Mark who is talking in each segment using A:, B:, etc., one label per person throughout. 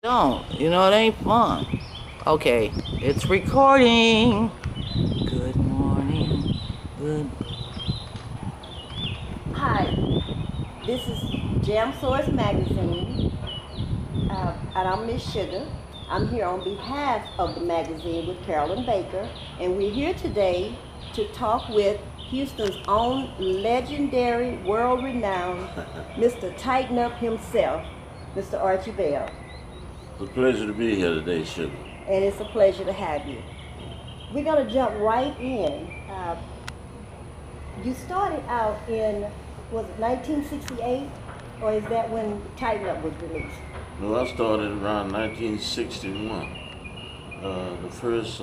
A: Don't. You know, it ain't fun. Okay, it's recording. Good morning. Good.
B: Hi, this is Jamsource magazine, and I'm Miss Ssugah. I'm here on behalf of the magazine with Carolyn Baker, and we're here today to talk with Houston's own legendary, world-renowned Mr. Tighten Up himself, Mr. Archie Bell.
C: It's a pleasure to be here today, Ssugah.
B: And it's a pleasure to have you. We're going to jump right in. You started out in, was it 1968? Or is that when Tighten Up was released?
C: No, I started around 1961. The first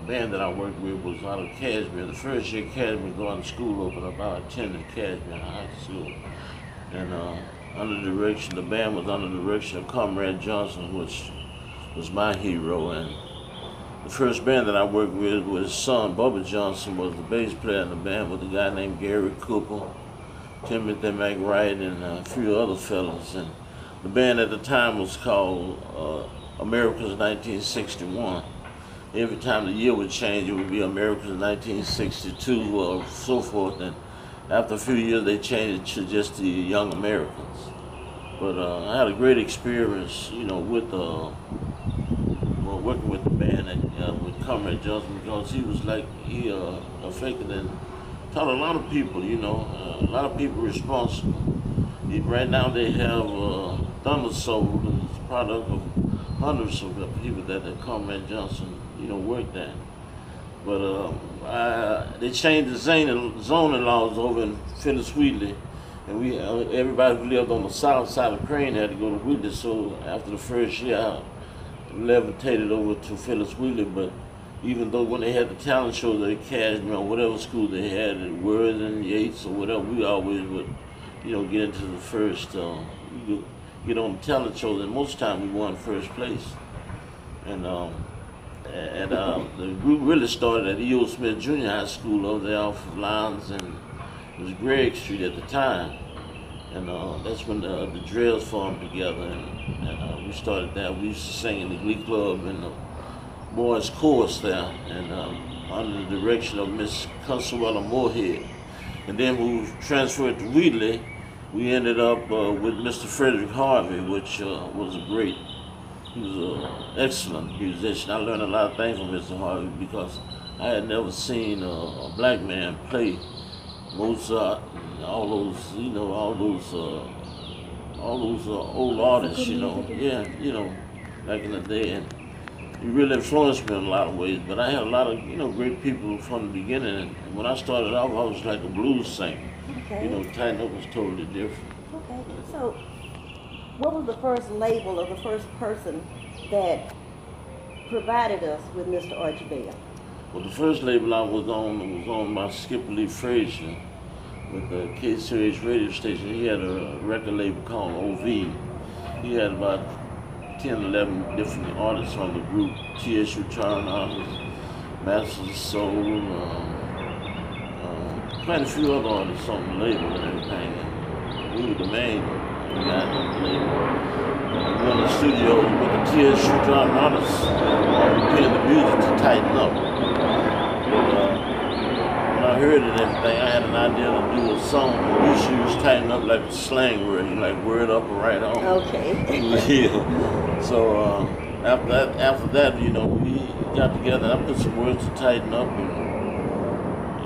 C: band that I worked with was out of Cashmere. The first year Cashmere going to school opened up, I attended Cashmere High School. And the band was under the direction of Comrade Johnson, which was my hero. And the first band that I worked with was his son, Bubba Johnson, was the bass player in the band with a guy named Gary Cooper, Timothy McWright, and a few other fellas. And the band at the time was called America's 1961. Every time the year would change, it would be America's 1962 or so forth. And after a few years, they changed it to just the Young Americans. But I had a great experience, with working with the band and with Comrade Johnson, because he affected and taught a lot of people, a lot of people responsible. Right now they have Thunder Soul, it's a product of hundreds of people that Comrade Johnson, worked at. But they changed the zoning laws over in Phyllis Wheatley, and everybody who lived on the south side of Crane had to go to Wheatley. So after the first year, I levitated over to Phyllis Wheatley. But even though when they had the talent shows at Cashmere or whatever school they had at Worthing, Yates or whatever, we always would, get into the first, get on the talent shows, and most of the time we won first place. And the group really started at E.O. Smith Junior High School over there off of Lyons, and it was Gregg Street at the time. And that's when the Drills formed together, and we started that. We used to sing in the Glee Club and the boys' chorus there, and under the direction of Miss Consuela Moorhead. And then we transferred to Wheatley. We ended up with Mr. Frederick Harvey, which was he was an excellent musician. I learned a lot of things from Mr. Harvey because I had never seen a black man play Mozart and all those old artists, back in the day. And he really influenced me in a lot of ways. But I had a lot of, great people from the beginning. And when I started off, I was like a blues singer.
B: Okay.
C: Tighten Up was totally different.
B: Okay. So, what was the first label or the first person that provided us with Mr. Archie Bell?
C: Well, the first label I was on by Skipper Lee Frazier with the KCH radio station. He had a record label called OV. He had about 10, 11 different artists on the group. TSU Charm artists, Masters of Soul, quite a few other artists on the label and everything. And we were the main guys on the label. We were in the studio with the TSU Charm artists, playing the music to Tighten Up. When I heard it and everything, I had an idea to do a song. We used to use Tighten Up like a slang word, like word up or right on.
B: Okay.
C: Yeah. So after that, we got together. I put some words to Tighten Up,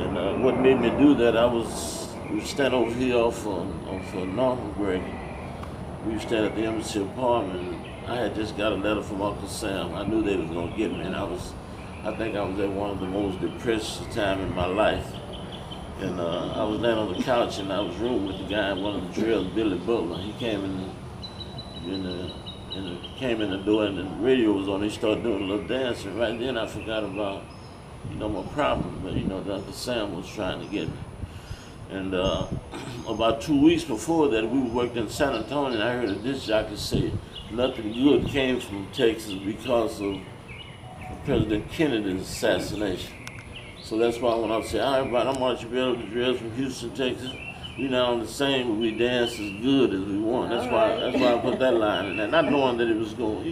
C: and what made me do that, we stand over here off North Greg. We stand at the Embassy Apartment. I had just got a letter from Uncle Sam. I knew they was gonna get me, and I think I was at one of the most depressed time in my life. And I was laying on the couch, and I was rooming with the guy, one of the Drills, Billy Butler. He came came in the door, and the radio was on. He started doing a little dance, and right then I forgot about, my problem. But Uncle Sam was trying to get me. And about 2 weeks before that, we worked in San Antonio, and I heard a disc jockey say nothing good came from Texas because of President Kennedy's assassination. So that's why when I say, "Hi everybody, I'm Archie Bell, the Drills from Houston, Texas. we not on the same, but we dance as good as we want. That's why
B: Alright.
C: that's why I put that line in there. Not knowing that it was going,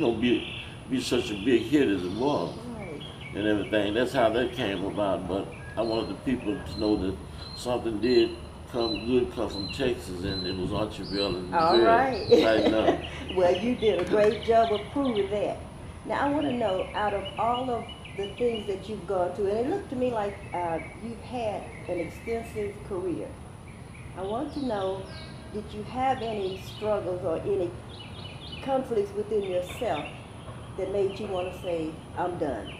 C: be such a big hit as it was
B: Right.
C: and everything. That's how that came about. But I wanted the people to know that something did come from Texas, and it was Archie and
B: All right.
C: Tighten up.
B: Well, you did a great job of proving that. Now, I want to know, out of all of the things that you've gone through, and it looked to me like you've had an extensive career. I want to know, did you have any struggles or any conflicts within yourself that made you want to say, I'm done?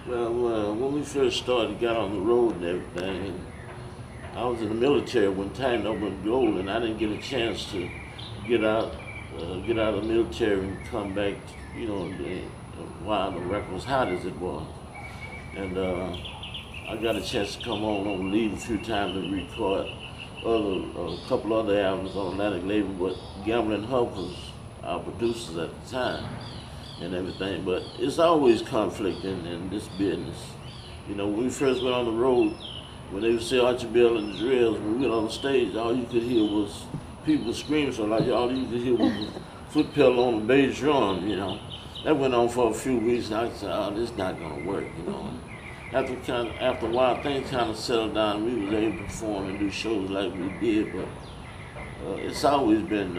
C: Well, when we first started, got on the road and everything, and I was in the military when Tighten Up went gold, and I didn't get a chance to get out of the military and come back, while the record was hot as it was. And I got a chance to come on leave a few times and record a couple other albums on Atlantic label, but Gambling Hub was our producers at the time and everything. But it's always conflict in this business. When we first went on the road, when they would say Archie and the Drills, when we went on the stage, all you could hear was people screaming, so like all you could hear was a foot pedal on the bass drum, That went on for a few weeks, and I said, oh, this is not gonna work, After a while, things kind of settled down. We was able to perform and do shows like we did, but it's always been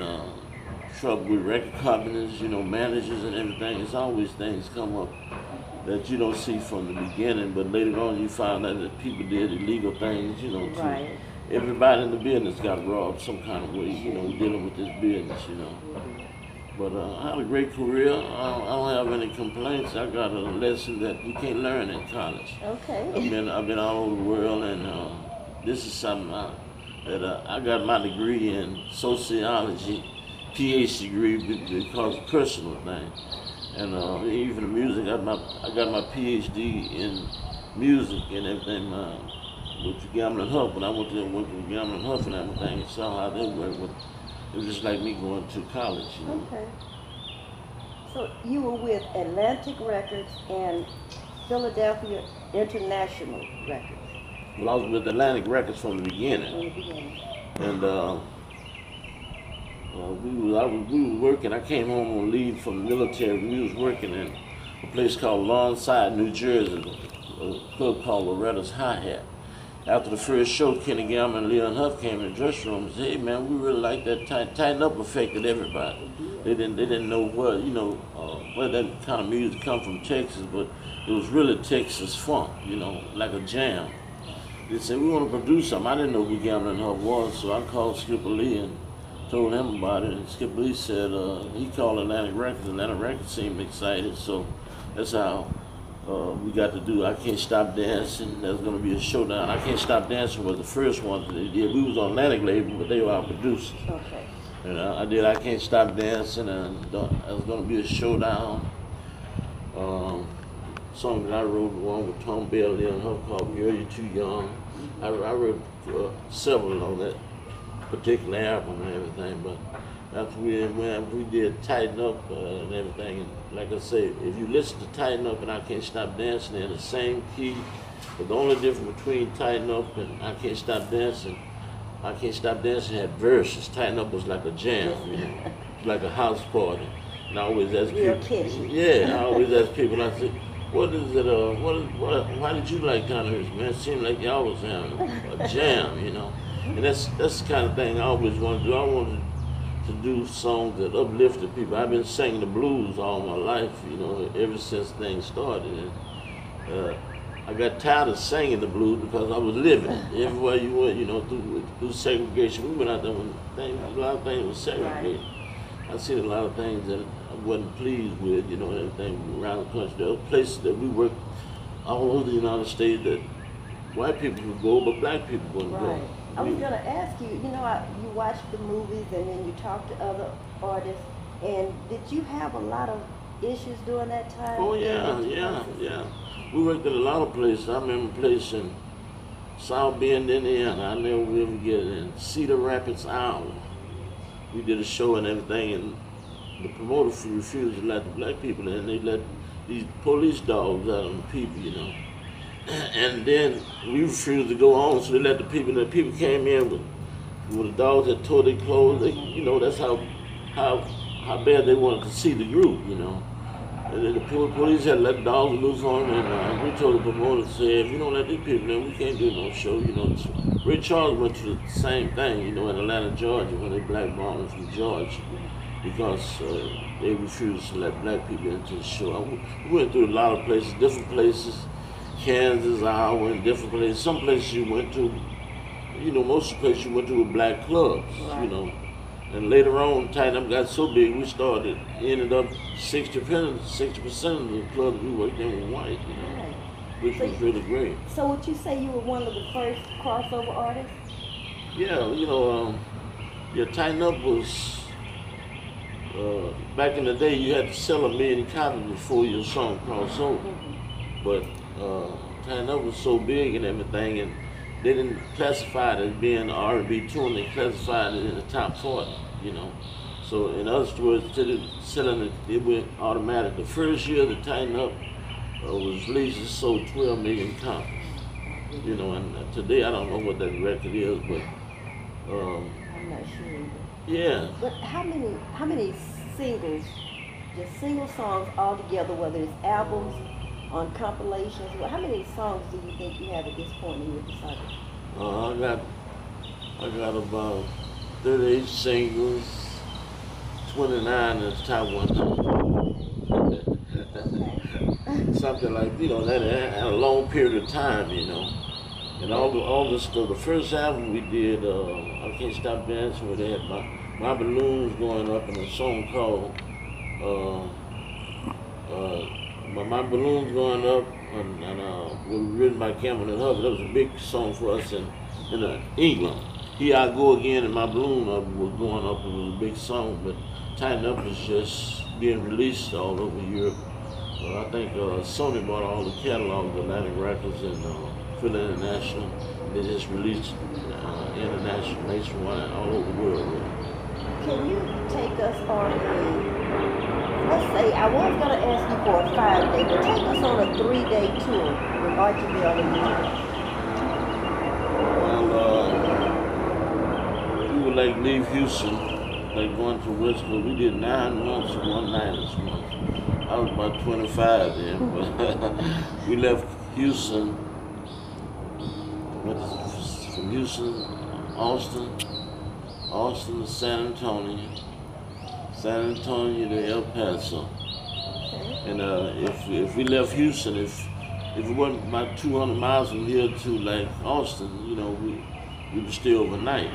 C: trouble with record companies, managers and everything. It's always things come up that you don't see from the beginning, but later on you find out that people did illegal things,
B: Right.
C: Everybody in the business got robbed some kind of way, dealing with this business, But I had a great career. I don't have any complaints. I got a lesson that you can't learn in college.
B: Okay.
C: I've been all over the world, and this is something that I got my degree in sociology, PhD degree because of personal thing, and even the music. I got my PhD in music and everything with the Gambling Hub. When I went to Gambling Hub and everything, and saw how they work with. It was just like me going to college.
B: Okay. So you were with Atlantic Records and Philadelphia International Records.
C: Well, I was with Atlantic Records from the beginning.
B: In the beginning.
C: And we were working. I came home on leave from the military. We was working in a place called Lawnside, New Jersey, a club called Loretta's Hi-Hat. After the first show, Kenny Gamble and Leon Huff came in the dressing room and said, hey man, we really like that Tighten Up affected everybody. They didn't know where that kind of music come from Texas, but it was really Texas funk, like a jam. They said, we want to produce something. I didn't know who Gamble and Huff was, so I called Skipper Lee and told him about it. And Skipper Lee said, he called Atlantic Records. Atlantic Records seemed excited, so that's how we got to do I Can't Stop Dancing. There's going to be a showdown. I Can't Stop Dancing was the first one that they did. We was on Atlantic label, but they were our producers.
B: Okay.
C: And I did I Can't Stop Dancing, and there was going to be a showdown. Song that I wrote, one with Tom Bailey and her called Girl, You're Too Young. I wrote several on that particular album and everything, but after we did Tighten Up and everything, and like I say, if you listen to Tighten Up and I Can't Stop Dancing, they're in the same key, but the only difference between Tighten Up and I Can't Stop Dancing had verses. Tighten Up was like a jam, like a house party. And I always ask people, I always ask people, I say, what is it, why did you like Connor's, man? It seemed like y'all was having a jam, And that's the kind of thing I always wanted to do. I wanted to do songs that uplifted people. I've been singing the blues all my life, ever since things started. And I got tired of singing the blues because I was living everywhere you went, through segregation. We went out there when a lot of things were segregated. I seen a lot of things that I wasn't pleased with, everything around the country. There were places that we worked all over the United States that white people could go, but black people wouldn't go.
B: I was going to ask you, you watched the movies and then you talked to other artists, and did you have a lot of issues during that time?
C: Oh, yeah. We worked at a lot of places. I remember a place in South Bend, Indiana. I never will forget it. In Cedar Rapids, Iowa. We did a show and everything, and the promoter refused to let the black people in. They let these police dogs out on the people, And then we refused to go on, so they let the people in. The people came in with when the dogs had tore their clothes, you know, that's how bad they wanted to see the group, you know. And then the police had let dogs loose on them, and we told the promoter, said, if you don't let these people in, we can't do no show, you know. Ray Charles went through the same thing, you know, in Atlanta, Georgia, when they blackballed him from Georgia, because they refused to let black people into the show. We went through a lot of places, different places, Kansas, Iowa, and different places. Some places you went to, you know, most of the places you went to were black clubs, you know. And later on, Tighten Up got so big, ended up 60% of the clubs we worked in were white, you know, which was really great.
B: So would you say you were one of the first crossover artists?
C: Yeah, you know, Tighten Up was, back in the day, you had to sell 1 million copies before your song crossed over. But Tighten Up was so big and everything, and they didn't classify it as being an R&B tune, they classified it in the top 40, you know. So in other words, selling it went automatic. The first year the Tighten Up was released, it sold 12 million copies. You know, and today I don't know what that record is, but
B: I'm not sure either.
C: Yeah.
B: But how many singles, just single songs all together, whether it's albums, on compilations, how many songs do you think you have at this point in your discography?
C: I got about 38 singles, 29 is top 100. Something like, you know, that had a long period of time, you know. And all this stuff, the first album we did, I Can't Stop Dancing, where they had my balloons going up, and a song called My Balloons Going Up, and was written by Campbell and Hubbard. That was a big song for us in England. Here I Go Again, and My Balloon was going up. It was a big song, but Tighten Up was just being released all over Europe. I think Sony bought all the catalogs, Atlantic Records and Philly International. They just released international, nationwide, all over the world. Really.
B: Can you take us on let's say, I was going to ask you for a 5-day, but take us on a 3-day tour with Archie and
C: Well, we would like leave Houston, like going to West Coast. We did 9 months and 1 night this month. I was about 25 then, but we left Houston, from Houston, Austin to San Antonio to El Paso. And if we left Houston, if it wasn't about 200 miles from here to like Austin, you know, we would stay overnight.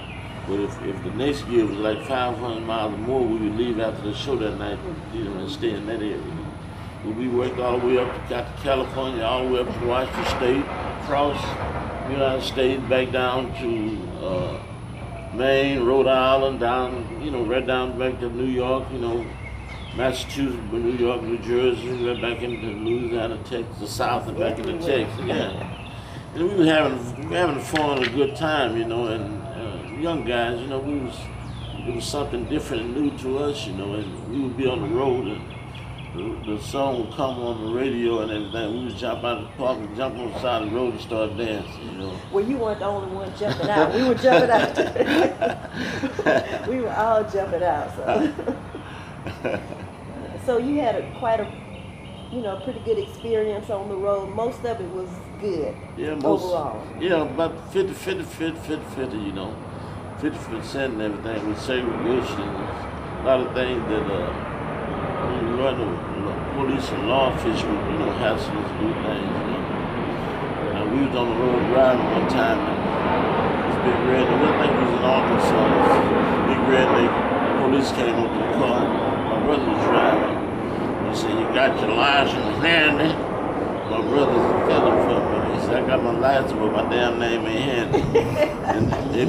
C: But if the next year was like 500 miles or more, we would leave after the show that night, you know, and stay in that area. We worked all the way up to California, all the way up to Washington State, across the United States, back down to Maine, Rhode Island, down, you know, right down back to New York, you know, Massachusetts, New York, New Jersey, right back into Louisiana, Texas, the South, and back into Texas, yeah. And we were having fun and a good time, you know, and young guys, you know, it was something different and new to us, you know, and we would be on the road, and the song would come on the radio and everything. We would jump out of the park and jump on the side of the road and start dancing, you know.
B: Well, you weren't the only one jumping out. We were jumping out. We were all jumping out. So you had quite a pretty good experience on the road. Most of it was good, overall.
C: Yeah, about 50, you know. 50% and everything with segregation. A lot of things that police and law officials, you know, hassle us to do things, you know. And we was on the road driving one time, and this big red, I think it was in Arkansas, this big redneck police came up to the car, my brother was driving. He said, "You got your license handy?" My brother's telling for me. He said, "I got my license, but my damn name ain't handy." And they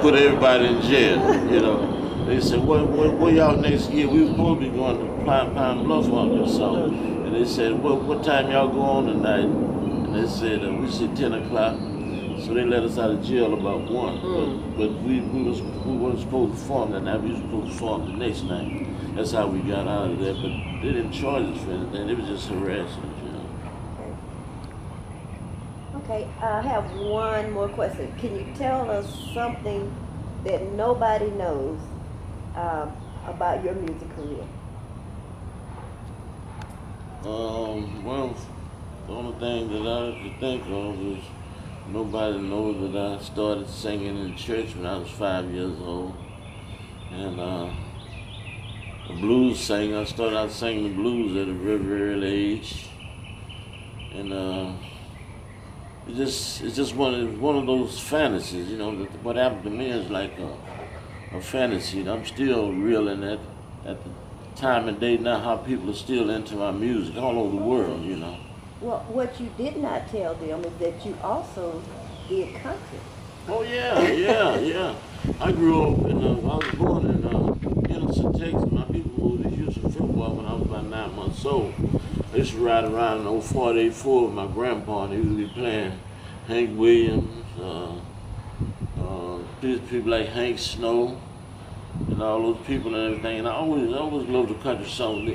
C: put everybody in jail, you know. They said, what y'all next year? We were supposed to be going to Pine Bluff on this song. And they said, what time y'all go on tonight? And they said, we said 10 o'clock. So they let us out of jail about 1. But we weren't supposed to perform that night. We were supposed to perform the next night. That's how we got out of there. But they didn't charge us for anything. It was just harassment, you know.
B: Okay, I have one more question. Can you tell us something that nobody knows about your music career?
C: Well, the only thing that I could think of is nobody knows that I started singing in church when I was 5 years old. And a blues singer. I started out singing the blues at a very, very early age. And it's just one of those fantasies, you know, that what happened to me is like a fantasy. And I'm still reeling at the time and day now how people are still into my music all over the world, you know.
B: Well, what you did not tell them is that you also did country.
C: Oh yeah. I grew up in, I was born in Innocent, Texas. My people moved to Houston, Florida when I was about 9 months old. I used to ride around in an old 484 with my grandpa, and he would be playing Hank Williams, people like Hank Snow, and all those people and everything. And I always loved the country songs.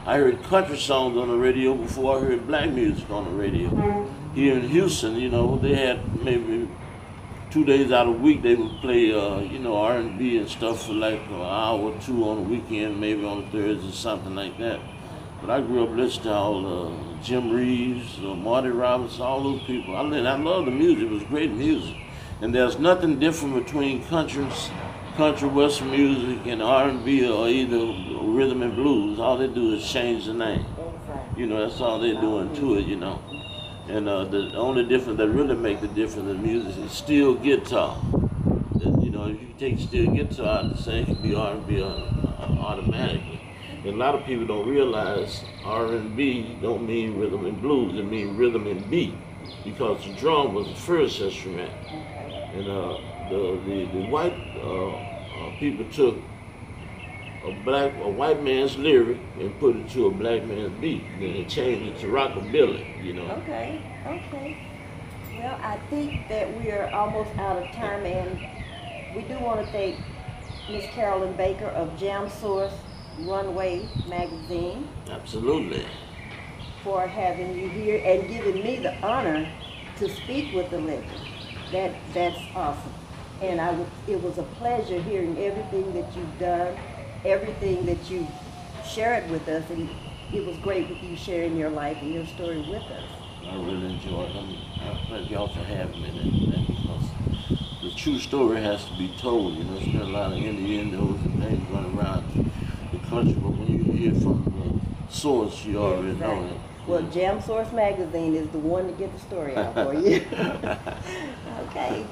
C: I heard country songs on the radio before I heard black music on the radio. Here in Houston, you know, they had maybe 2 days out of the week they would play, you know, R&B and stuff for like an hour or two on the weekend, maybe on the Thursday or something like that. But I grew up listening to all Jim Reeves, Marty Roberts, all those people. I love the music. It was great music. And there's nothing different between country, western music, and R&B or either rhythm and blues. All they do is change the name. You know, that's all they're doing to it, you know. And the only difference that really make the difference in music is steel guitar. You know, if you take steel guitar out the same, it can be R&B automatically. And a lot of people don't realize R&B don't mean rhythm and blues, it means rhythm and beat, because the drum was the first instrument. And the white people took a white man's lyric and put it to a black man's beat. Then they changed it to rockabilly, you know.
B: Okay. Well, I think that we are almost out of time, and we do want to thank Miss Carolyn Baker of Jamsource Runway magazine.
C: Absolutely.
B: For having you here and giving me the honor to speak with the legend. That's awesome. And it was a pleasure hearing everything that you've done, everything that you shared with us, and it was great with you sharing your life and your story with us.
C: I really enjoyed it. I thank y'all for having me, because the true story has to be told. You know, there's been a lot of innuendos and things running around the country, but when you hear from the source, you already know it.
B: Well, Jamsource magazine is the one to get the story out for you. Okay.